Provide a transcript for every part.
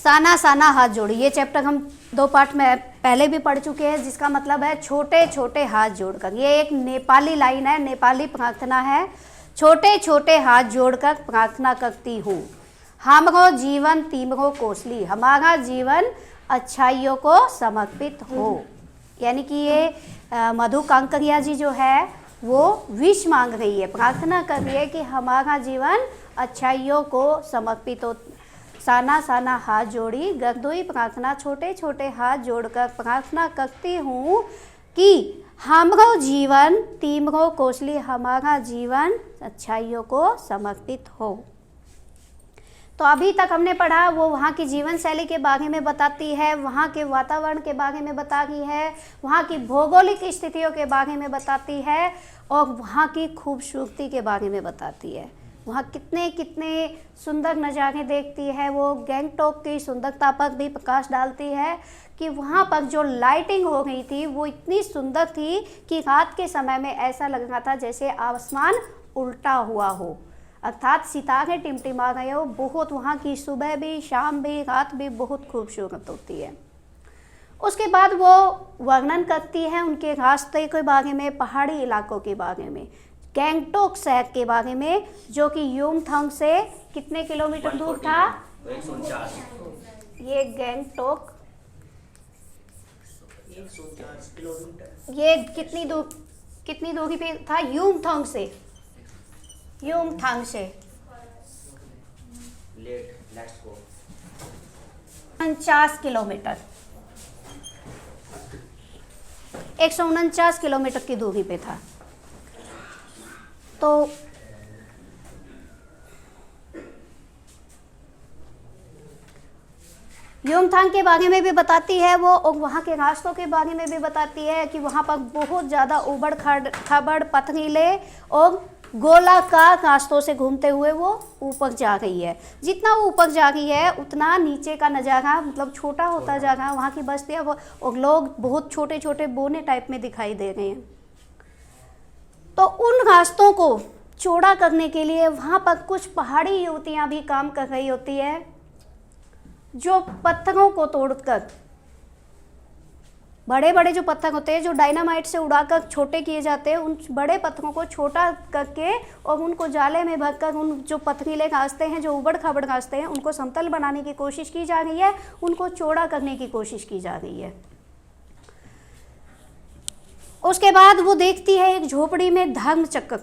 साना साना हाथ जोड़ी, ये चैप्टर हम 2 पार्ट में पहले भी पढ़ चुके हैं, जिसका मतलब है छोटे छोटे हाथ जोड़कर। ये एक नेपाली लाइन है, नेपाली प्रार्थना है। छोटे छोटे हाथ जोड़कर प्रार्थना करती हूँ, हमरो जीवन तीमरो कोसली, हमारा जीवन अच्छाइयों को समर्पित हो। यानी कि ये मधु कांकरिया जी जो है वो विश मांग रही है, प्रार्थना कर रही है कि हमारा जीवन अच्छाइयों को समर्पित हो। साना साना हाथ जोड़ी गर्दोई प्रार्थना, छोटे छोटे हाथ जोड़कर प्रार्थना करती हूँ कि हमरो जीवन तीमरो कोसली, हमारा जीवन अच्छाइयों को समर्पित हो। तो अभी तक हमने पढ़ा वो वहाँ की जीवन शैली के बारे में बताती है, वहाँ के वातावरण के बारे में बता रही है, वहाँ की भौगोलिक स्थितियों के बारे में बताती है और वहाँ की खूबसूरती के बारे में बताती है। वहाँ कितने कितने सुंदर नज़ारे देखती है। वो गैंगटॉक की सुंदरता पर भी प्रकाश डालती है कि वहाँ पर जो लाइटिंग हो गई थी वो इतनी सुंदर थी कि रात के समय में ऐसा लग रहा था जैसे आसमान उल्टा हुआ हो, अर्थात सितारे टिमटिमा रहे हो। बहुत वहाँ की सुबह भी, शाम भी, रात भी बहुत खूबसूरत होती है। उसके बाद वो वर्णन करती है उनके रास्ते के बारे में, पहाड़ी इलाकों के बारे में, गैंगटॉक शहर के बारे में, जो कि युमथांग से कितने किलोमीटर दूर था? 149। ये गैंगटॉक, 149 किलोमीटर। ये कितनी दूरी पे था? युमथांग से 49 किलोमीटर, 149 किलोमीटर की दूरी पे था। तो युमथांग के बारे में भी बताती है वो, और वहाँ के रास्तों के बारे में भी बताती है कि वहाँ पर बहुत ज़्यादा उबड़ खाबड़, पथरीले और गोलाकार रास्तों से घूमते हुए वो ऊपर जा रही है। जितना वो ऊपर जा रही है उतना नीचे का नज़ारा मतलब छोटा होता जा रहा है। वहाँ की बस्तियाँ और लोग बहुत छोटे छोटे बोने टाइप में दिखाई दे रहे हैं। तो उन रास्तों को चौड़ा करने के लिए वहाँ पर कुछ पहाड़ी युवतियाँ भी काम कर रही होती है, जो पत्थरों को तोड़कर, बड़े बड़े जो पत्थर होते हैं जो डायनामाइट से उड़ाकर छोटे किए जाते हैं, उन बड़े पत्थरों को छोटा करके और उनको जाले में भरकर उन जो पथरीले रास्ते हैं, जो उबड़ खाबड़ रास्ते हैं, उनको समतल बनाने की कोशिश की जा रही है, उनको चौड़ा करने की कोशिश की जा रही है। उसके बाद वो देखती है एक झोपड़ी में धर्म चक्र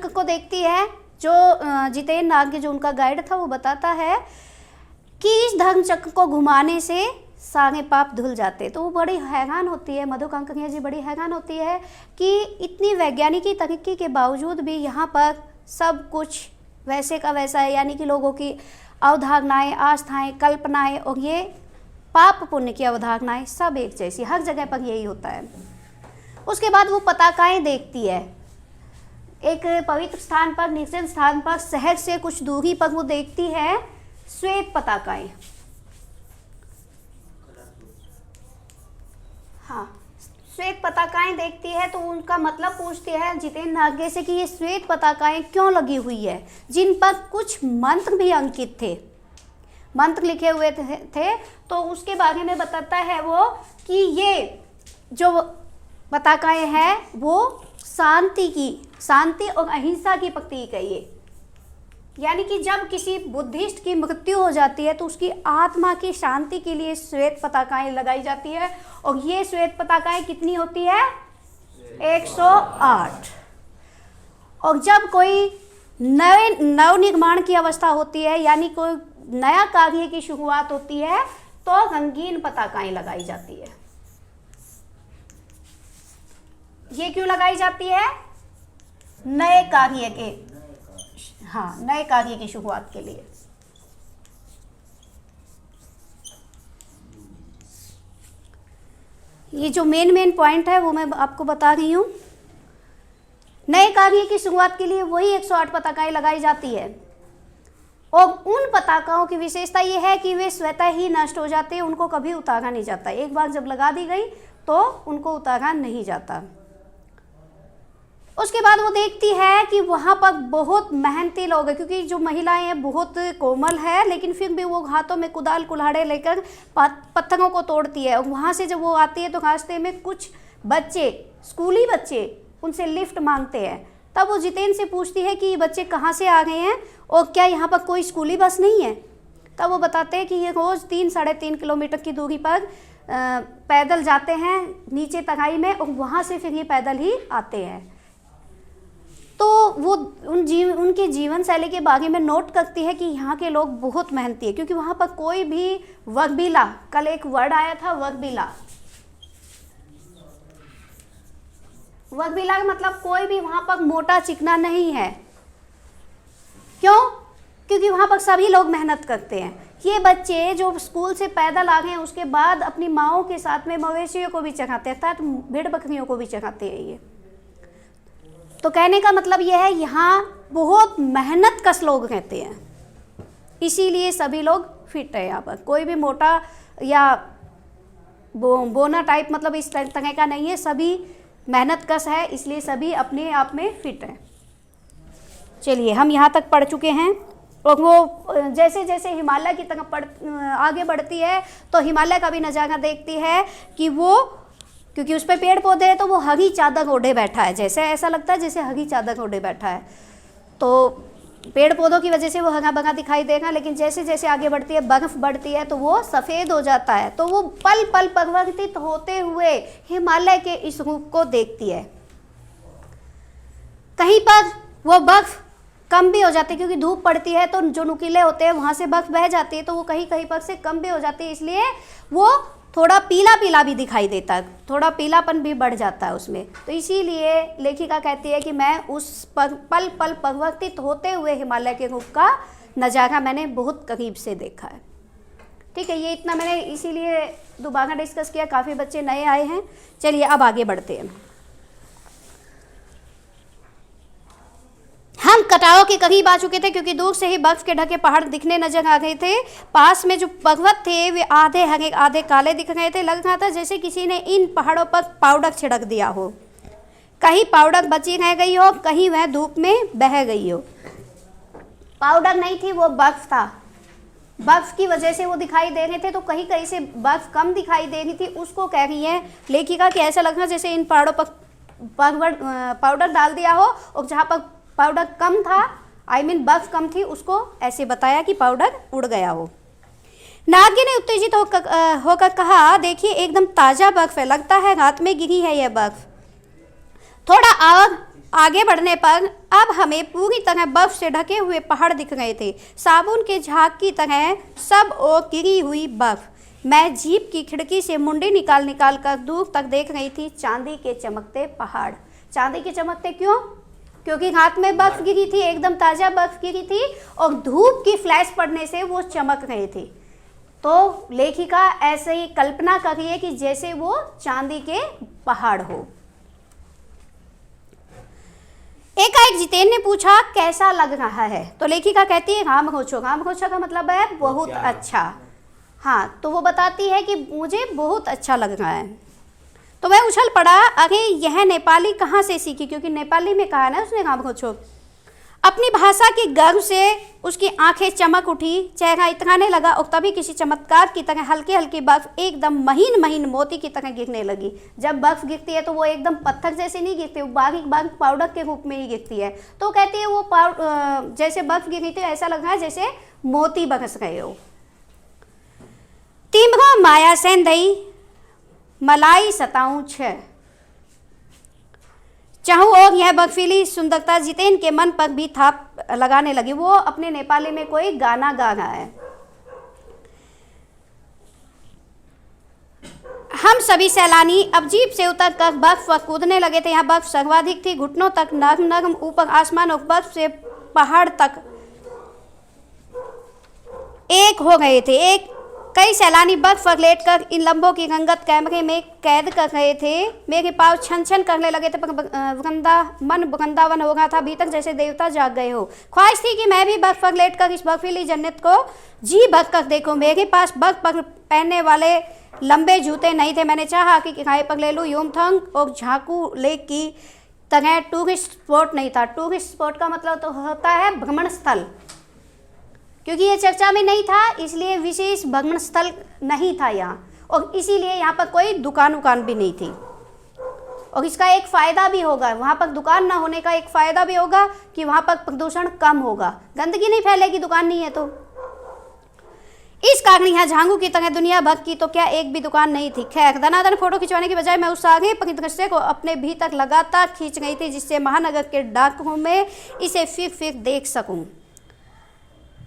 को देखती है। जो जितेंद्र नाग जो उनका गाइड था वो बताता है कि इस धर्म चक्र को घुमाने से सारे पाप धुल जाते। तो वो बड़ी हैरान होती है, मधु कांकरिया जी बड़ी हैरान होती है कि इतनी वैज्ञानिकी तरक्की के बावजूद भी यहाँ पर सब कुछ वैसे का वैसा है। यानी कि लोगों की अवधारणाएं, आस्थाएं, कल्पनाएं और ये पाप पुण्य की अवधारणाएं सब एक जैसी, हर जगह पर यही होता है। उसके बाद वो पताकाएं देखती है। एक पवित्र स्थान पर, निर्जन स्थान पर, शहर से कुछ दूरी पर वो देखती है श्वेत पताकाएं। हाँ, श्वेत पताकाएं देखती है तो उनका मतलब पूछती है जितेंद्र नागे से कि ये श्वेत पताकाएं क्यों लगी हुई है, जिन पर कुछ मंत्र भी अंकित थे, मंत्र लिखे हुए थे। तो उसके बारे में बताता है वो कि ये जो पताकाएं हैं वो शांति और अहिंसा की प्रतीक है ये। यानी कि जब किसी बुद्धिस्ट की मृत्यु हो जाती है तो उसकी आत्मा की शांति के लिए श्वेत पताकाएं लगाई जाती है। और ये श्वेत पताकाएं कितनी होती है? 108। और जब कोई नव निर्माण की अवस्था होती है, यानी कोई नया कार्य की शुरुआत होती है, तो रंगीन पताकाएं लगाई जाती है। ये क्यों लगाई जाती है? नए कार्य के, हाँ, नए कार्य की शुरुआत के लिए। ये जो मेन पॉइंट है वो मैं आपको बता रही हूँ। नए कार्य की शुरुआत के लिए वही 108 पताकाएं लगाई जाती है। और उन पताकाओं की विशेषता ये है कि वे स्वतः ही नष्ट हो जाते हैं, उनको कभी उतारा नहीं जाता। एक बार जब लगा दी गई तो उनको उतारा नहीं जाता। उसके बाद वो देखती है कि वहाँ पर बहुत मेहनती लोग हैं, क्योंकि जो महिलाएं हैं बहुत कोमल है, लेकिन फिर भी वो हाथों में कुदाल कुल्हाड़े लेकर पत्थरों को तोड़ती है। और वहाँ से जब वो आती है तो रास्ते में कुछ बच्चे, स्कूली बच्चे, उनसे लिफ्ट मांगते हैं। तब वो जितेंद्र से पूछती है कि ये बच्चे कहाँ से आ गए हैं और क्या यहाँ पर कोई स्कूली बस नहीं है। तब वो बताते हैं कि ये रोज़ 3-3.5 किलोमीटर की दूरी पर पैदल जाते हैं नीचे तराई में, और वहाँ से फिर ये पैदल ही आते हैं। तो वो उनके जीवन शैली के बारे में नोट करती है कि यहाँ के लोग बहुत मेहनती है, क्योंकि वहाँ पर कोई भी वर्कबीला, कल एक वर्ड आया था वर्कबीला, वर्कबीला का मतलब कोई भी वहाँ पर मोटा चिकना नहीं है। क्यों? क्योंकि वहाँ पर सभी लोग मेहनत करते हैं। ये बच्चे जो स्कूल से पैदल आ गए हैं, उसके बाद अपनी माँओं के साथ में मवेशियों को भी चढ़ाते हैं, अर्थात भेड़ बकरियों को भी चढ़ाते हैं ये। तो कहने का मतलब ये है यहाँ बहुत मेहनत कश लोग रहते हैं, इसीलिए सभी लोग फिट है। यहाँ पर कोई भी मोटा या बोना टाइप मतलब इस तरह का नहीं है, सभी मेहनत कश है, इसलिए सभी अपने आप में फिट हैं। चलिए हम यहाँ तक पढ़ चुके हैं। और वो जैसे जैसे हिमालय की तरफ आगे बढ़ती है तो हिमालय का भी नज़ारा देखती है कि वो, क्योंकि उस पर पेड़ पौधे हैं तो वो हरी चादर ओढ़े बैठा है, जैसे ऐसा लगता है जैसे हरी चादर ओढ़े बैठा है। तो पेड़ पौधों की वजह से वो हरा भरा दिखाई देगा, लेकिन जैसे जैसे आगे बढ़ती है, बर्फ़ बढ़ती है तो वो सफ़ेद हो जाता है। तो वो पल पल परिवर्तित होते हुए हिमालय के इस रूप को देखती है। कहीं पर वो बर्फ़ कम भी हो जाती है, क्योंकि धूप पड़ती है तो जो नुकीले होते हैं वहाँ से बर्फ़ बह जाती है, तो वो कहीं कहीं पर से कम भी हो जाती है, इसलिए वो थोड़ा पीला पीला भी दिखाई देता है, थोड़ा पीलापन भी बढ़ जाता है उसमें। तो इसीलिए लेखिका कहती है कि मैं उस पल पल परिवर्तित होते हुए हिमालय के रूप का नज़ारा मैंने बहुत करीब से देखा है। ठीक है, ये इतना मैंने इसीलिए दोबारा डिस्कस किया, काफ़ी बच्चे नए आए हैं। चलिए अब आगे बढ़ते हैं। हम कटारों के करीब आ चुके थे, क्योंकि दूर से ही बर्फ के ढके पहाड़ दिखने नजर आ गए थे। पास में जो पर्वत थे वे आधे हरे आधे काले दिख रहे थे। लग रहा था जैसे किसी ने इन पहाड़ों पर पाउडर छिड़क दिया हो। कहीं पाउडर बची रह गई हो, कहीं वह धूप में बह गई हो। पाउडर नहीं थी, वो बर्फ था। बर्फ की वजह से वो दिखाई दे रहे थे, तो कहीं कहीं से बर्फ कम दिखाई दे रही थी। उसको कह रही है लेखिका कि ऐसा लग रहा जैसे इन पहाड़ों पर पाउडर डाल दिया हो, और जहाँ पर पाउडर कम था, बर्फ कम थी, उसको ऐसे बताया कि पाउडर उड़ गया हो। नागी ने उत्तेजित होकर कहा, देखिए एकदम ताज़ा बर्फ है, लगता है रात में गिरी है यह बर्फ। थोड़ा आगे बढ़ने पर अब हमें पूरी तरह बर्फ से ढके हुए पहाड़ दिख रहे थे, साबुन के झाग की तरह सब ओर गिरी हुई बर्फ। मैं जीप की खिड़की से मुंडी निकाल निकाल कर दूर तक देख रही थी चांदी के चमकते पहाड़। चांदी के चमकते क्यों? क्योंकि रात में बर्फ गिरी थी, एकदम ताज़ा बर्फ गिरी थी, और धूप की फ्लैश पड़ने से वो चमक रहे थे। तो लेखिका ऐसे ही कल्पना कर रही है कि जैसे वो चांदी के पहाड़ हो। एकाएक जितेंद्र ने पूछा, कैसा लग रहा है? तो लेखिका कहती है, रामघोषो। रामघोषो का मतलब है बहुत अच्छा। हाँ, तो वो बताती है कि मुझे बहुत अच्छा लग रहा है। तो वह उछल पड़ा, अरे यह नेपाली कहाँ से सीखी? क्योंकि नेपाली में कहा ना उसने रामघोषो। अपनी भाषा के गर्व से उसकी आंखें चमक उठी, चेहरा इतराने लगा, और तभी किसी चमत्कार की तरह हल्की हल्की बर्फ एकदम महीन महीन मोती की तरह गिरने लगी। जब बर्फ गिरती है तो वो एकदम पत्थर जैसे नहीं गिरती, वो बारीक बारीक पाउडर के रूप में ही गिरती है। तो कहती है वो जैसे बर्फ गिरी थी, ऐसा लग रहा है जैसे मोती बरस रहे हो। तीम्रा माया सेंधई मलाई सताऊं छ। चाहूँ और यह बर्फीली सुंदरता जितेंद्र के मन पर भी थाप लगाने लगी। वो अपने नेपाली में कोई गाना गा रहा है। हम सभी सैलानी अब जीप से उतर कर बर्फ पर कूदने लगे थे। यहाँ बर्फ सर्वाधिक थी, घुटनों तक नरम नरम, ऊपर आसमान और बर्फ से पहाड़ तक एक हो गए थे। कई सैलानी बर्फ पर लेटकर इन लम्बों की रंगत कैमरे में कैद कर रहे थे। मेरे पाँव छन छन करने लगे थे, पर मन वृंदावन हो रहा था, भीतर जैसे देवता जाग गए हो। ख्वाहिश थी कि मैं भी बर्फ पर लेटकर इस बर्फीली जन्नत को जी भर कर देखूं। मेरे पास बर्फ पर पहनने वाले लंबे जूते नहीं थे। मैंने चाहा कि किराए पर ले लूँ। योमथंग और झाकू लेक की तरह टूरिस्ट स्पॉट नहीं था। टूरिस्ट स्पॉट का मतलब तो होता है भ्रमण स्थल, क्योंकि ये चर्चा में नहीं था इसलिए विशेष भ्रमण स्थल नहीं था यहाँ, और इसीलिए यहाँ पर कोई दुकान उकान भी नहीं थी। और इसका एक फ़ायदा भी होगा, वहाँ पर दुकान ना होने का एक फ़ायदा भी होगा कि वहाँ पर प्रदूषण कम होगा, गंदगी नहीं फैलेगी, दुकान नहीं है तो। इस कारण यहाँ झांगू की तरह दुनिया भर की तो क्या एक भी दुकान नहीं थी। खैर, दनादन फोटो खिंचवाने की बजाय मैं उस आगे परिदृश्य को अपने भीतर लगातार खींच रही थी, जिससे महानगर के डाकुओं में इसे फिर देख सकूं।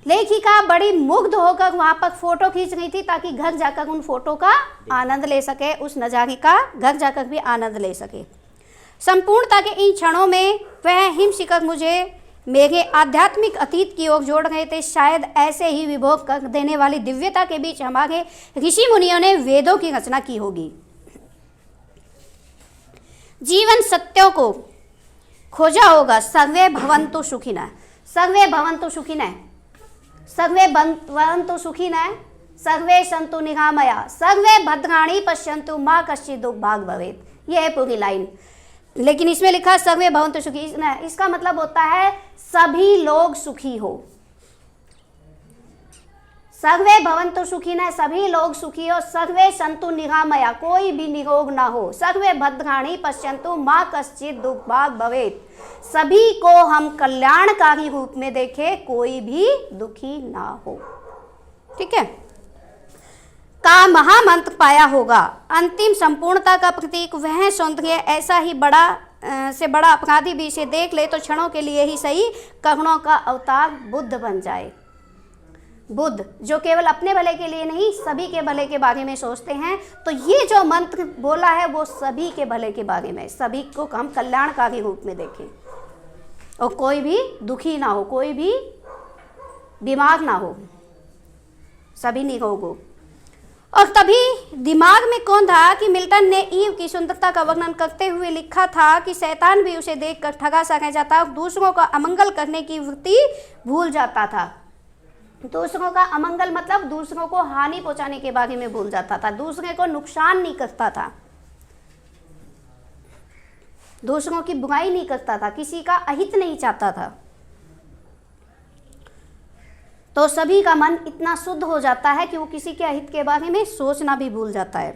लेखिका बड़ी मुग्ध होकर वहां पर फोटो खींच रही थी ताकि घर जाकर उन फोटो का आनंद ले सके, उस नज़ारे का घर जाकर भी आनंद ले सके। संपूर्णता के इन क्षणों में वह हिम शिखर मुझे मेरे आध्यात्मिक अतीत की ओर जोड़ रहे थे। शायद ऐसे ही विभोग कर देने वाली दिव्यता के बीच हमारे ऋषि मुनियों ने वेदों की रचना की होगी। जीवन सत्यों को खोजा होगा। सर्वे भवन्तु सुखिनः, सर्वे भवन्तु सुखिनः, सर्वे भवन्तु सुखिनः, सर्वे सन्तु निरामया, सर्वे भद्राणि पश्यन्तु मा कश्चित् दुर्भाग् भवेत्। यह है पूरी लाइन, लेकिन इसमें लिखा सर्वे भवन्तु सुखिनः, इसका मतलब होता है सभी लोग सुखी हो। सर्वे भवन्तु सुखिनः, सभी लोग सुखी हो। सर्वे सन्तु निरामया, कोई भी निरोग ना हो। सर्वे भद्राणि पश्यन्तु मा कश्चित् दुर्भाग् भवेत्, सभी को हम कल्याणकारी रूप में देखें, कोई भी दुखी ना हो। ठीक है, का महामंत्र पाया होगा। अंतिम संपूर्णता का प्रतीक वह सौंदर्य, ऐसा ही बड़ा से बड़ा अपराधी भी इसे देख ले तो क्षणों के लिए ही सही करुणों का अवतार बुद्ध बन जाए। बुद्ध जो केवल अपने भले के लिए नहीं सभी के भले के बारे में सोचते हैं, तो ये जो मंत्र बोला है वो सभी के भले के बारे में, सभी को हम कल्याणकारी रूप में देखें और कोई भी दुखी ना हो, कोई भी बीमार ना हो, सभी निरोग हो। और तभी दिमाग में कौन था कि मिल्टन ने ईव की सुंदरता का वर्णन करते हुए लिखा था कि शैतान भी उसे देखकर ठगा सा रह जाता और दूसरों का अमंगल करने की वृत्ति भूल जाता था। दूसरों का अमंगल मतलब दूसरों को हानि पहुंचाने के बारे में भूल जाता था, दूसरे को नुकसान नहीं करता था, दूसरों की बुराई नहीं करता था, किसी का अहित नहीं चाहता था। तो सभी का मन इतना शुद्ध हो जाता है कि वो किसी के अहित के बारे में सोचना भी भूल जाता है।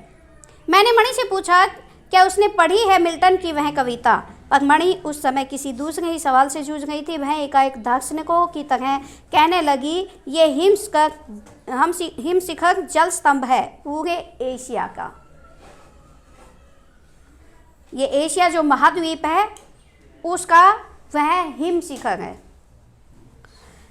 मैंने मणि से पूछा क्या उसने पढ़ी है मिल्टन की वह कविता, पर मणि उस समय किसी दूसरे ही सवाल से जूझ गई थी। वह एकाएक दार्शनिकों की तरह कहने लगी, ये हिम शिखर जल स्तंभ है पूरे एशिया का। ये एशिया जो महाद्वीप है उसका वह हिम शिखर है।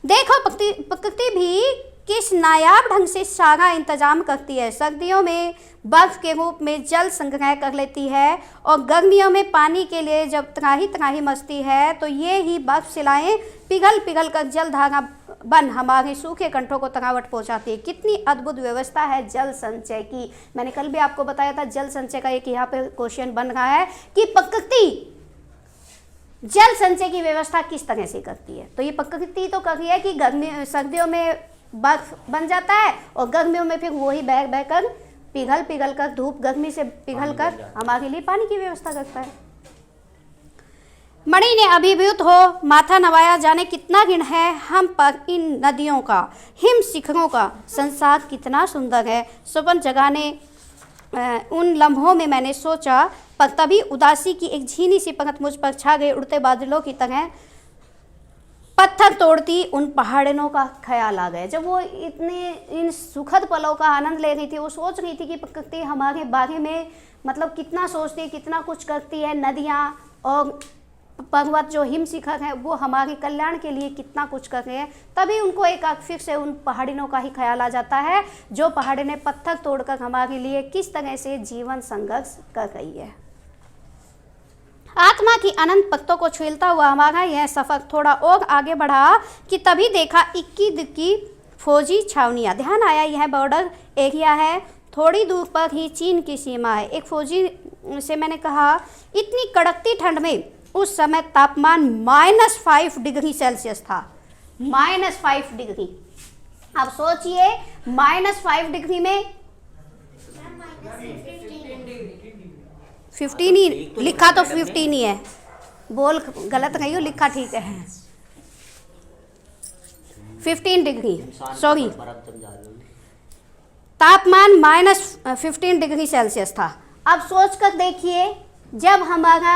देखो प्रकृति भी किस नायाब ढंग से सारा इंतजाम करती है। सर्दियों में बर्फ के रूप में जल संग्रह कर लेती है और गर्मियों में पानी के लिए जब त्राही त्राही मचती है तो ये ही बर्फ शिलाएं पिघल कर जल धारा बन हमारे सूखे कंठों को तरावट पहुंचाती है। कितनी अद्भुत व्यवस्था है जल संचय की। मैंने कल भी आपको बताया था जल संचय का एक यहाँ पे क्वेश्चन बन रहा है कि प्रकृति जल संचय की व्यवस्था किस तरह से करती है। तो ये प्रकृति तो कर रही है कि सर्दियों में बर्फ बन जाता है और गर्मियों में फिर वही बह कर पिघल कर धूप गर्मी से पिघल कर हमारे लिए पानी की व्यवस्था करता है। मणि ने अभिभूत हो माथा नवाया, जाने कितना ऋण है हम पर इन नदियों का, हिम शिखरों का। संसार कितना सुंदर है। सुपन जगाने उन लम्हों में मैंने सोचा, पर तभी उदासी की एक झीनी सी परत मुझ पर छा गई। उड़ते बादलों की तरह पत्थर तोड़ती उन पहाड़ियों का ख्याल आ गया। जब वो इतने इन सुखद पलों का आनंद ले रही थी, वो सोच रही थी कि प्रकृति हमारे बारे में मतलब कितना सोचती है, कितना कुछ करती है। नदियाँ और पर्वत जो हिम शिखर है वो हमारे कल्याण के लिए कितना कुछ कर रहे हैं। तभी उनको एक फिर से उन पहाड़ियों का ही ख्याल आ जाता है जो पहाड़ियाँ पत्थर तोड़कर हमारे लिए किस तरह से जीवन संघर्ष कर रही है। आत्मा की अनंत पत्तों को छीलता हुआ हमारा यह सफर थोड़ा और आगे बढ़ा कि तभी देखा इक्की दुक्की फौजी छावनियाँ। ध्यान आया यह बॉर्डर एरिया है, थोड़ी दूर पर ही चीन की सीमा है। एक फौजी से मैंने कहा इतनी कड़कती ठंड में उस समय तापमान -5 डिग्री सेल्सियस था। -5 डिग्री। अब सोचिए -5 डिग्री में 15 ही लिखा तो 15 ही है। बोल गलत नहीं हो, लिखा ठीक है। 15 डिग्री, सॉरी, तापमान -15 डिग्री सेल्सियस था। अब सोच कर देखिए, जब हमारा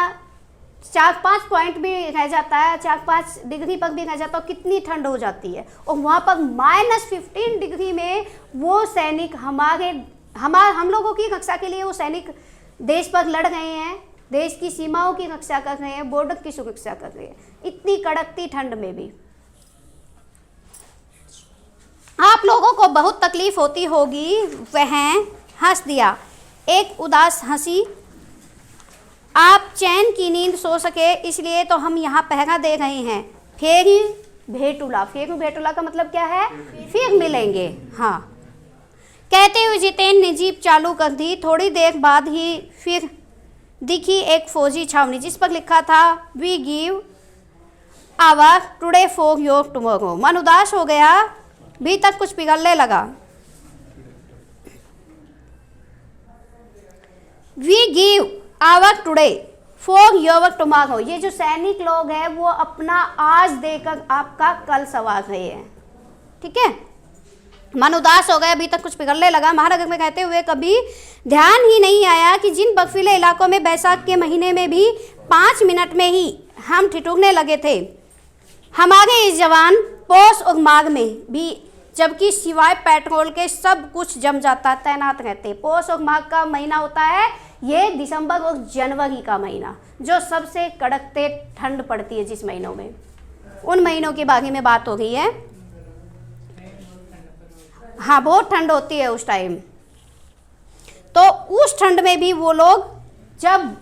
4-5 पॉइंट भी रह जाता है, 4-5 डिग्री पर भी रह जाता है, तो कितनी ठंड हो जाती है। और वहाँ पर -15 डिग्री में वो सैनिक हम लोगों की रक्षा के लिए वो सैनिक देश पर लड़ रहे हैं, देश की सीमाओं की रक्षा कर रहे हैं, बॉर्डर की सुरक्षा कर रहे हैं, इतनी कड़कती ठंड में भी। आप लोगों को बहुत तकलीफ होती होगी। वह हंस दिया, एक उदास हंसी। आप चैन की नींद सो सके इसलिए तो हम यहाँ पहरा दे रहे हैं। फेरी भेटुला, फेरू भेटुला का मतलब क्या है? फिर मिलेंगे। हाँ, कहते हुए जितेन ने जीप चालू कर दी। थोड़ी देर बाद ही फिर दिखी एक फौजी छावनी, जिस पर लिखा था we give our today for your tomorrow. मन उदास हो गया, भी तक कुछ पिघलने लगा। We give our today for your tomorrow, ये जो सैनिक लोग हैं वो अपना आज देकर आपका कल संवार रहे हैं। ठीक है, मन उदास हो गया, अभी तक कुछ पिघलने लगा। महानगर में कहते हुए कभी ध्यान ही नहीं आया कि जिन बर्फीले इलाकों में बैसाख के महीने में भी 5 मिनट में ही हम ठिठुरने लगे थे, हमारे इस जवान पौष और माघ में भी, जबकि सिवाय पेट्रोल के सब कुछ जम जाता, तैनात रहते। पौष और माघ का महीना होता है ये दिसंबर और जनवरी का महीना, जो सबसे कड़कते ठंड पड़ती है जिस महीनों में, उन महीनों के बारे में बात हो रही है। हाँ, बहुत ठंड होती है उस टाइम। तो उस ठंड में भी वो लोग, जब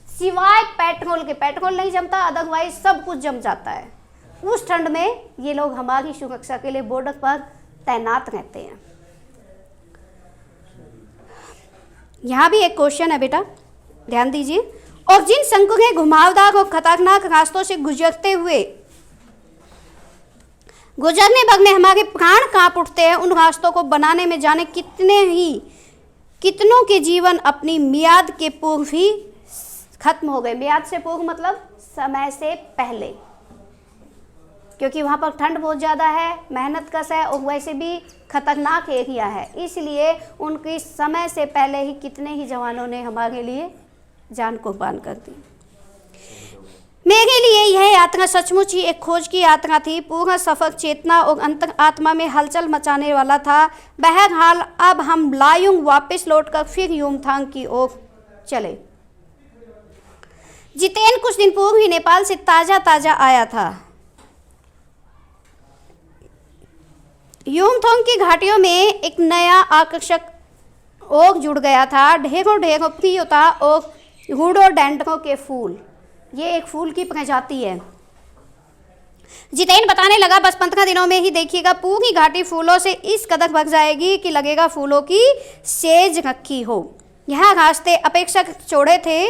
सिवाय पेट्रोल के, पेट्रोल नहीं जमता, अदरवाइज सब कुछ जम जाता है, उस ठंड में ये लोग हमारी सुरक्षा के लिए बॉर्डर पर तैनात रहते हैं। यहाँ भी एक क्वेश्चन है बेटा, ध्यान दीजिए। और जिन संकुलें घुमावदार और खतरनाक रास्तों से गुजरने वक्त में हमारे प्राण कांप उठते हैं, उन रास्तों को बनाने में जाने कितनों के जीवन अपनी मियाद के पूर्व ही खत्म हो गए। मियाद से पूर्व मतलब समय से पहले, क्योंकि वहाँ पर ठंड बहुत ज़्यादा है, मेहनत कश है और वैसे भी खतरनाक एरिया है, इसलिए उनकी समय से पहले ही कितने ही जवानों ने हमारे लिए जान कुर्बान कर दी। मेरे लिए यह यात्रा सचमुच ही एक खोज की यात्रा थी। पूरा सफर चेतना और अंतर आत्मा में हलचल मचाने वाला था। बहरहाल अब हम लायुंग वापस लौटकर फिर युमथांग की ओर चले। जितेन कुछ दिन पूर्व ही नेपाल से ताजा आया था। युमथांग की घाटियों में एक नया आकर्षक ओग जुड़ गया था। ढेरों प्रियता और रूडोडेंड्रों के फूल, ये एक फूल की प्रजाति है। जितेन बताने लगा, बस 15 दिनों में ही देखिएगा पूरी घाटी फूलों से इस कदर भर जाएगी कि लगेगा फूलों की सेज रखी हो। यहाँ रास्ते अपेक्षाकृत चौड़े थे,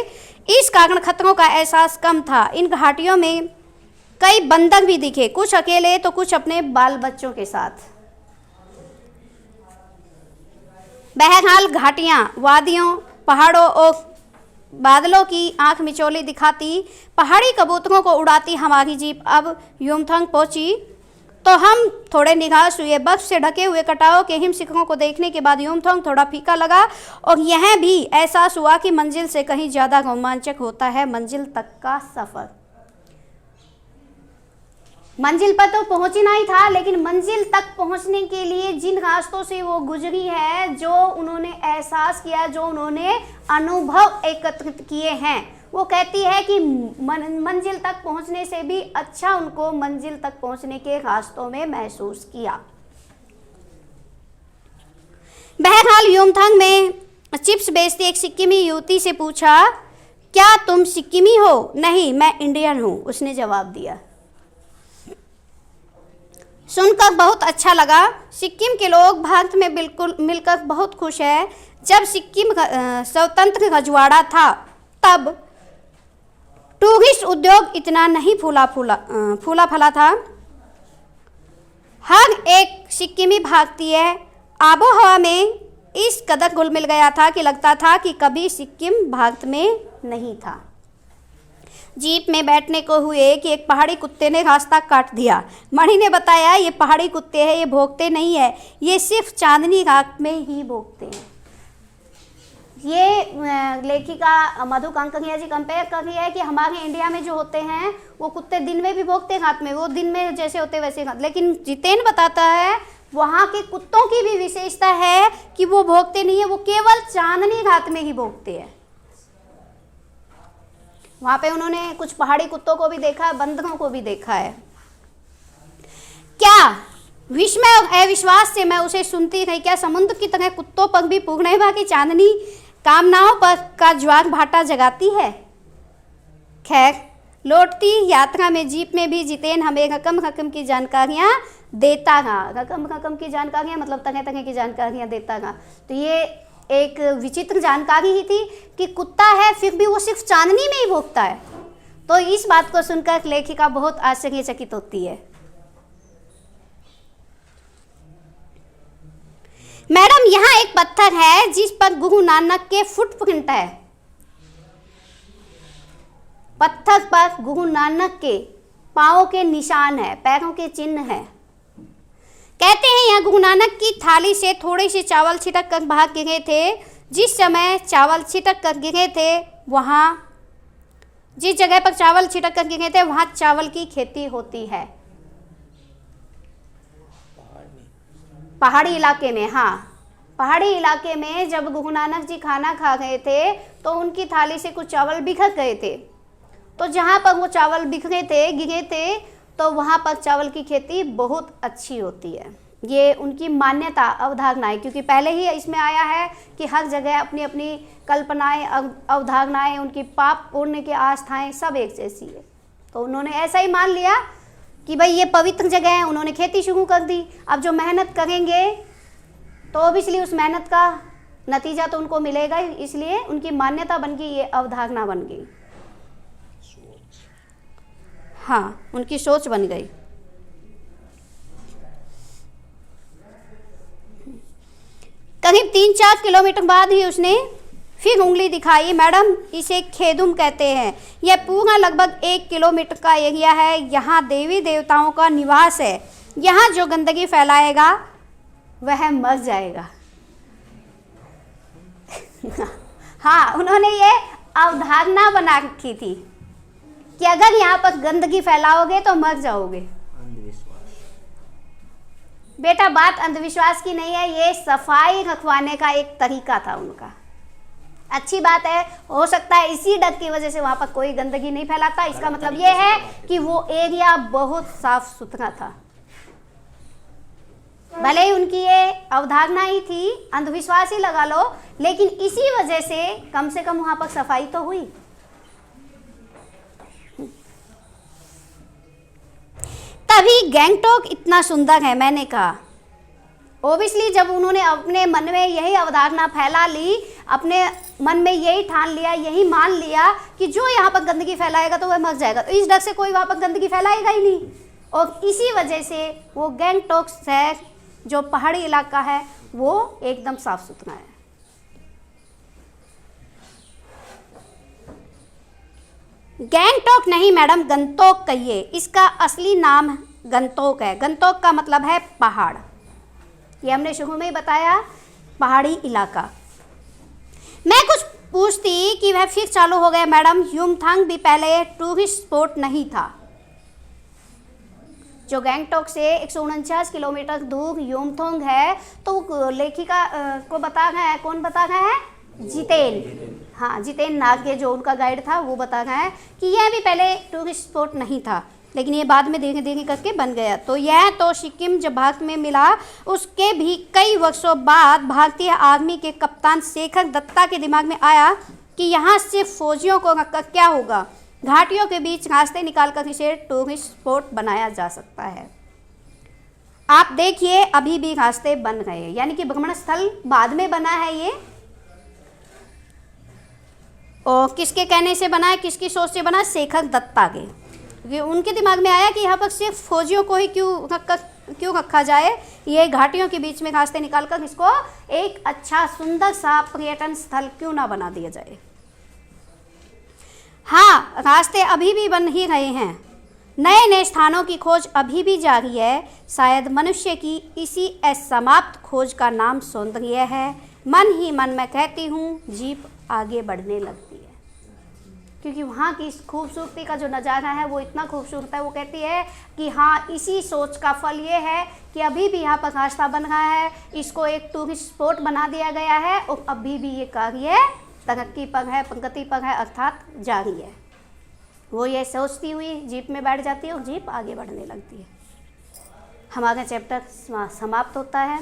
इस कारण खतरों का एहसास कम था। इन घाटियों में कई बंदर भी दिखे, कुछ अकेले तो कुछ अपने बाल बच्चों के साथ। बहरहाल घाटियाँ, वादियों, पहाड़ों और बादलों की आंख मिचौली दिखाती पहाड़ी कबूतरों को उड़ाती हमारी जीप अब युमथांग पहुंची तो हम थोड़े निराश हुए। बर्फ से ढके हुए कटाव के हिम शिखरों को देखने के बाद युमथांग थोड़ा फीका लगा और यह भी एहसास हुआ कि मंजिल से कहीं ज़्यादा रोमांचक होता है मंजिल तक का सफ़र। मंजिल पर तो पहुंचना ही था, लेकिन मंजिल तक पहुंचने के लिए जिन रास्तों से वो गुजरी है, जो उन्होंने एहसास किया, जो उन्होंने अनुभव एकत्रित किए हैं, वो कहती है कि मंजिल तक पहुंचने से भी अच्छा उनको मंजिल तक पहुंचने के रास्तों में महसूस किया। बहरहाल युमथांग में चिप्स बेचती एक सिक्किमी युवती से पूछा, क्या तुम सिक्किमी हो? नहीं, मैं इंडियन हूँ, उसने जवाब दिया। सुनकर बहुत अच्छा लगा। सिक्किम के लोग भारत में बिल्कुल मिलकर बहुत खुश हैं। जब सिक्किम स्वतंत्र रजवाड़ा था तब टूरिस्ट उद्योग इतना नहीं फूला फला था। हर एक सिक्किमी भारतीय आबोहवा में इस कदर घुल मिल गया था कि लगता था कि कभी सिक्किम भारत में नहीं था। जीप में बैठने को हुए कि एक पहाड़ी कुत्ते ने रास्ता काट दिया। मणि ने बताया ये पहाड़ी कुत्ते हैं, ये भौंकते नहीं है, ये सिर्फ चांदनी रात में ही भौंकते हैं। ये लेखिका मधु कांकरिया जी कंपेयर कर रही है कि हमारे इंडिया में जो होते हैं वो कुत्ते दिन में भी भौंकते हैं, रात में, वो दिन में जैसे होते वैसे, लेकिन जितेन बताता है वहाँ के कुत्तों की भी विशेषता है कि वो भौंकते नहीं है, वो केवल चांदनी रात में ही भौंकते हैं। वहाँ पे उन्होंने कुछ पहाड़ी कुत्तों को भी देखा है, बंदरों को भी देखा है। क्या विस्मय और अविश्वास से मैं उसे सुनती रही, क्या समुद्र की तरह कुत्तों पर भी पूर्णिमा की चांदनी कामनाओं पर का ज्वार भाटा जगाती है। खैर, लौटती यात्रा में जीप में भी जितेन हमें रकम रकम की जानकारियाँ देता रहा। रकम रकम की जानकारियाँ मतलब तरह तरह की जानकारियाँ देता रहा। तो ये एक विचित्र जानकारी ही थी कि कुत्ता है फिर भी वो सिर्फ चांदनी में ही भौंकता है। तो इस बात को सुनकर लेखिका बहुत आश्चर्यचकित होती है। मैडम, यहाँ एक पत्थर है जिस पर गुरु नानक के फुटप्रिंट है। पत्थर पर गुरु नानक के पाँव के निशान है, पैरों के चिन्ह है। कहते हैं यहाँ गुरु नानक की थाली से थोड़े से चावल छिटक कर बाहर गिरे थे। जिस समय चावल छिटक कर गिरे थे वहाँ, जिस जगह पर चावल छिटक कर गिरे थे वहाँ चावल की खेती होती है। पहाड़ी इलाके में, हाँ, पहाड़ी इलाके में जब गुरु नानक जी खाना खा गए थे तो उनकी थाली से कुछ चावल बिखर गए थे। तो जहाँ पर वो चावल बिखरे थे, गिरे थे, तो वहाँ पर चावल की खेती बहुत अच्छी होती है। ये उनकी मान्यता, अवधारणा है, क्योंकि पहले ही इसमें आया है कि हर जगह अपनी अपनी कल्पनाएं, अवधारणाएं, उनकी पाप पुण्य की आस्थाएं सब एक जैसी है। तो उन्होंने ऐसा ही मान लिया कि भाई ये पवित्र जगह है, उन्होंने खेती शुरू कर दी। अब जो मेहनत करेंगे तो ऑब्वियसली उस मेहनत का नतीजा तो उनको मिलेगा ही, इसलिए उनकी मान्यता बन गई, ये अवधारणा बन गई। हाँ, उनकी सोच बन गई। करीब 3-4 किलोमीटर बाद ही उसने फिर उंगली दिखाई। मैडम, इसे खेदुम कहते हैं। यह पूरा लगभग 1 किलोमीटर का एरिया है। यहाँ देवी देवताओं का निवास है। यहाँ जो गंदगी फैलाएगा वह मर जाएगा। हाँ, उन्होंने ये अवधारणा बना रखी थी कि अगर यहाँ पर गंदगी फैलाओगे तो मर जाओगे। बेटा, बात अंधविश्वास की नहीं है, ये सफाई रखवाने का एक तरीका था उनका। अच्छी बात है, हो सकता है इसी डर की वजह से वहाँ पर कोई गंदगी नहीं फैलाता। इसका मतलब ये है कि वो एरिया बहुत साफ सुथरा था। भले ही उनकी ये अवधारणा ही थी, अंधविश्वास ही लगा लो, लेकिन इसी वजह से कम वहाँ पर सफाई तो हुई। तभी गैंगटॉक इतना सुंदर है, मैंने कहा। ओबियसली जब उन्होंने अपने मन में यही अवधारणा फैला ली, अपने मन में यही ठान लिया, यही मान लिया कि जो यहाँ पर गंदगी फैलाएगा तो वह मर जाएगा, तो इस डर से कोई वहाँ पर गंदगी फैलाएगा ही नहीं। और इसी वजह से वो गैंगटॉक शहर जो पहाड़ी इलाका है वो एकदम साफ सुथरा है। गैंगटॉक नहीं मैडम, गंतोक कहिए। इसका असली नाम गंतोक है। गंतोक का मतलब है पहाड़। ये हमने शुरू में ही बताया, पहाड़ी इलाका। मैं कुछ पूछती कि वह फिर चालू हो गया। मैडम, युमथांग भी पहले टूरिस्ट स्पॉट नहीं था। जो गैंगटॉक से 149 किलोमीटर दूर युमथांग है, तो लेखिका को बता रहा है, कौन बता रहा है? जितेन। हाँ, जितेन नागे जो उनका गाइड था वो बता रहा है कि यह भी पहले टूरिस्ट स्पॉट नहीं था, लेकिन ये बाद में धीरे धीरे करके बन गया। तो यह तो सिक्किम जब भारत में मिला उसके भी कई वर्षों बाद भारतीय आर्मी के कप्तान शेखर दत्ता के दिमाग में आया कि यहाँ सिर्फ फौजियों को रखकर क्या होगा, घाटियों के बीच रास्ते निकालकर इसे टूरिस्ट स्पॉट बनाया जा सकता है। आप देखिए अभी भी रास्ते बन रहे हैं, यानी कि भ्रमण स्थल बाद में बना है ये। और किसके कहने से बना है, किसकी सोच से बना? शेखर दत्ता के। उनके दिमाग में आया कि यहाँ पर सिर्फ फौजियों को ही क्यों रखा जाए, ये घाटियों के बीच में रास्ते निकालकर इसको एक अच्छा सुंदर सा पर्यटन स्थल क्यों ना बना दिया जाए। हाँ, रास्ते अभी भी बन ही रहे हैं, नए नए स्थानों की खोज अभी भी जारी है। शायद मनुष्य की इसी असमाप्त खोज का नाम सौंदर्य है। मन ही मन में कहती हूँ, जीप आगे बढ़ने लगती है। क्योंकि वहाँ की इस खूबसूरती का जो नज़ारा है वो इतना खूबसूरत है। वो कहती है कि हाँ, इसी सोच का फल ये है कि अभी भी यहाँ पर रास्ता बन रहा है, इसको एक टूरिस्ट स्पॉट बना दिया गया है और अभी भी ये कार्य तरक्की पर है, प्रगति पर है, अर्थात जारी है। वो ये सोचती हुई जीप में बैठ जाती है और जीप आगे बढ़ने लगती है। हमारा चैप्टर समाप्त होता है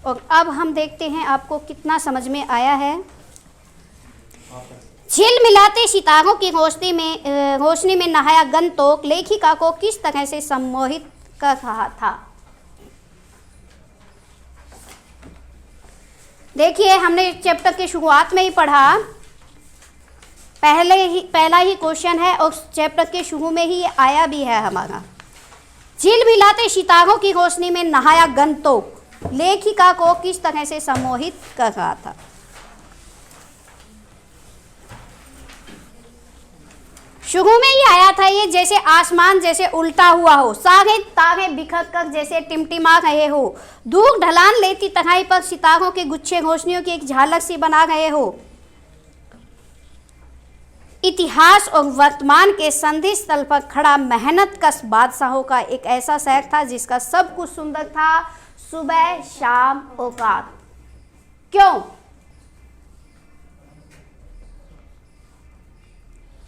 और अब हम देखते हैं आपको कितना समझ में आया है। झिलमिलाते सितारों की रोशनी में नहाया गंतोक लेखिका को किस तरह से सम्मोहित कर रहा था। देखिए, हमने चैप्टर की शुरुआत में ही पढ़ा, पहला ही क्वेश्चन है और चैप्टर के शुरू में ही ये आया भी है हमारा। झिलमिलाते सितारों की रोशनी में नहाया गंतोक लेखिका को किस तरह से सम्मोहित कर रहा था। शुरू में ही आया था ये, जैसे आसमान जैसे उल्टा हुआ हो, सारे तारे बिखर कर जैसे टिमटिमा रहे हो, दूर ढलान लेती तराई पर सितारों के गुच्छे रोशनियों की एक झलक सी बना रहे हो। इतिहास और वर्तमान के संधि स्थल पर खड़ा मेहनतकश बादशाहों का एक ऐसा शहर था जिसका सब कुछ सुंदर था, सुबह शाम औकात। क्यों?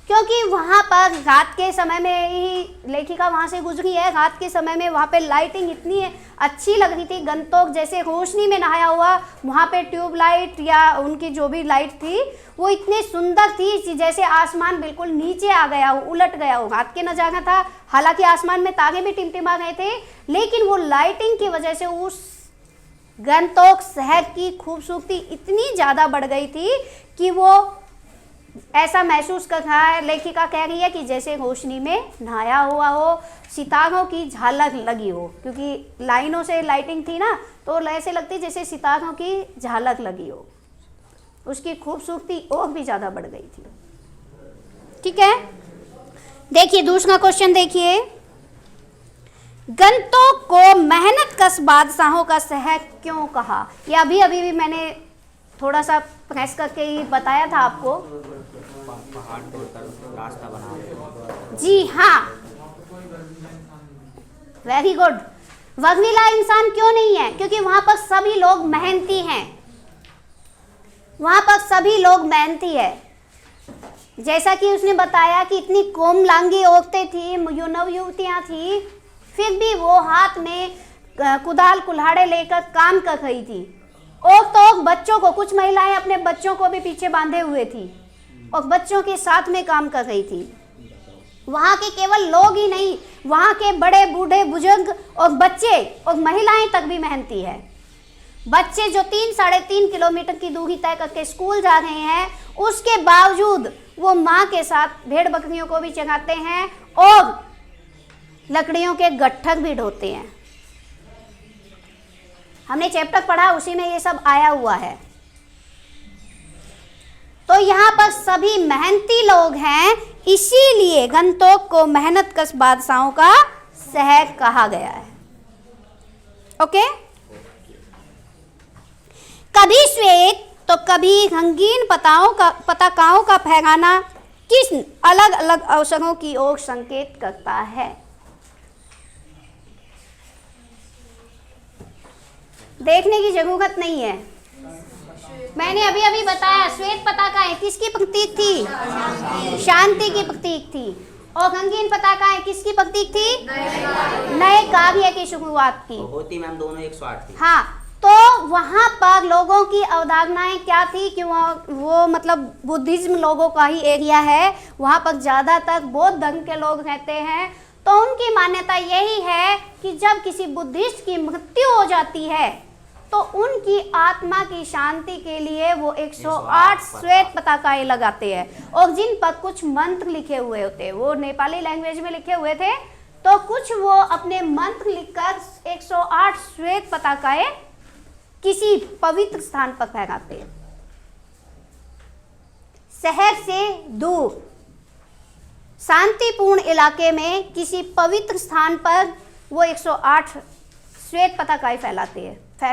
क्योंकि वहाँ पर रात के समय में ही लेखिका वहाँ से गुजरी है। रात के समय में वहाँ पे लाइटिंग इतनी अच्छी लग रही थी, गंतोक जैसे रोशनी में नहाया हुआ। वहाँ पे ट्यूबलाइट या उनकी जो भी लाइट थी वो इतनी सुंदर थी जैसे आसमान बिल्कुल नीचे आ गया हो, उलट गया हो। रात के नज़ारा था, हालांकि आसमान में तारे भी टिमटिमा गए थे, लेकिन वो लाइटिंग की वजह से उस गंतोक शहर की खूबसूरती इतनी ज़्यादा बढ़ गई थी कि वो ऐसा महसूस कर रहा है। लेखिका कह रही है कि जैसे रोशनी में नहाया हुआ हो, सितारों की झालक लगी हो, क्योंकि लाइनों से लाइटिंग थी ना, तो ऐसे लगती जैसे सितारों की झालक लगी हो। उसकी खूबसूरती और भी ज़्यादा बढ़ गई थी। ठीक है, देखिए दूसरा क्वेश्चन देखिए। गंतोक को मेहनतकश बादशाहों का शहर क्यों कहा? यह अभी भी मैंने थोड़ा सा प्रेस करके ही बताया था आपको। पहाड़ तोड़कर रास्ता बना। जी हाँ, वेरी गुड। वर्गीला इंसान क्यों नहीं है? क्योंकि वहां पर सभी लोग मेहनती हैं। वहां पर सभी लोग मेहनती है। जैसा कि उसने बताया कि इतनी कोमलांगी औरतें थी, नव युवतियां थी, फिर भी वो हाथ में कुदाल कुल्हाड़े लेकर काम कर रही थी। और तो बच्चों को, कुछ महिलाएं अपने बच्चों को भी पीछे बांधे हुए थी और बच्चों के साथ में काम कर रही थी। वहाँ के केवल लोग ही नहीं, वहाँ के बड़े बूढ़े बुजुर्ग और बच्चे और महिलाएं तक भी मेहनती है। बच्चे जो 3-3.5 किलोमीटर की दूरी तय करके स्कूल जा रहे हैं, उसके बावजूद वो माँ के साथ भेड़ बकरियों को भी चराते हैं और लकड़ियों के गट्ठर भी ढोते हैं। हमने चैप्टर पढ़ा, उसी में ये सब आया हुआ है। तो यहाँ पर सभी मेहनती लोग हैं, इसीलिए गंतोक को मेहनतकश बादशाहों का शहर कहा गया है। ओके, कभी श्वेत तो कभी रंगीन पताकाओं का फहराना किस अलग अलग अवसरों की ओर संकेत करता है? देखने की जरूरत नहीं है, मैंने अभी बताया। श्वेत पताकाएं किसकी प्रतीक थी? शांति की प्रतीक थी। और रंगीन पताकाएं किसकी प्रतीक थी? नए कार्य की शुरुआत की। होती मैम दोनों 108 थी। हाँ, तो वहाँ पर लोगों की अवधारणाएं क्या थी कि वो मतलब बुद्धिज्म लोगों का ही एरिया है, वहाँ पर ज़्यादातर बौद्ध धर्म के लोग रहते हैं। तो उनकी मान्यता यही है कि जब किसी बुद्धिस्ट की मृत्यु हो जाती है तो उनकी आत्मा की शांति के लिए वो 108 श्वेत पताकाएं लगाते हैं। और जिन पर कुछ मंत्र लिखे हुए होते हैं, वो नेपाली लैंग्वेज में लिखे हुए थे, तो कुछ वो अपने मंत्र लिखकर 108 श्वेत पताकाएं किसी पवित्र स्थान पर फहराते हैं। शहर से दूर शांतिपूर्ण इलाके में किसी पवित्र स्थान पर वो 108 श्वेत पताकाएं फैलाते हैं।